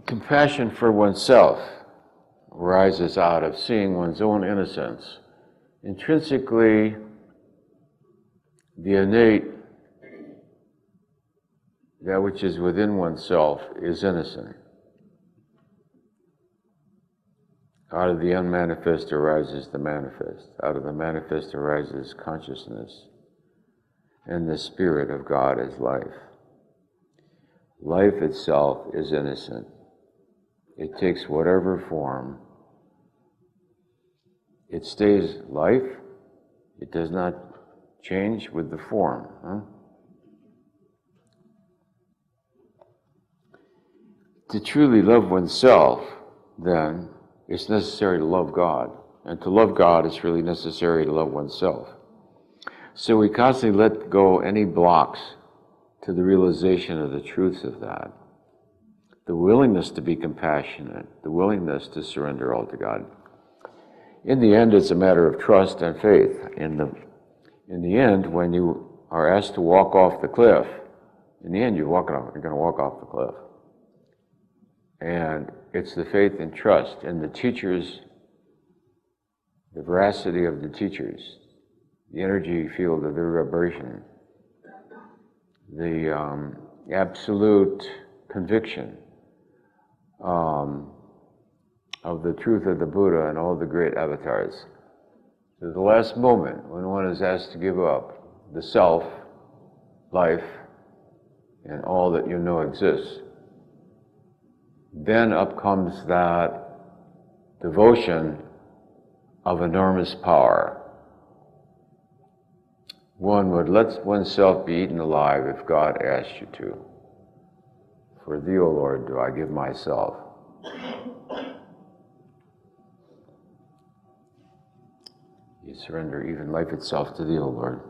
Compassion for oneself arises out of seeing one's own innocence. Intrinsically, the innate, that which is within oneself, is innocent. Out of the unmanifest arises the manifest. Out of the manifest arises consciousness. And the Spirit of God is life. Life itself is innocent. It takes whatever form. It stays life. It does not change with the form. To truly love oneself, then, it's necessary to love God. And to love God, it's really necessary to love oneself. So we constantly let go any blocks to the realization of the truths of that. The willingness to be compassionate, the willingness to surrender all to God. In the end, it's a matter of trust and faith. In the end, when you are asked to walk off the cliff, in the end you're going to walk off the cliff. And it's the faith and trust in the teachers, the veracity of the teachers, the energy field of their vibration, the absolute conviction of the truth of the Buddha and all the great avatars. To the last moment when one is asked to give up the self, life, and all that you know exists, then up comes that devotion of enormous power. One would let oneself be eaten alive if God asked you to. For thee, O Lord, do I give myself. You surrender even life itself to thee, O Lord.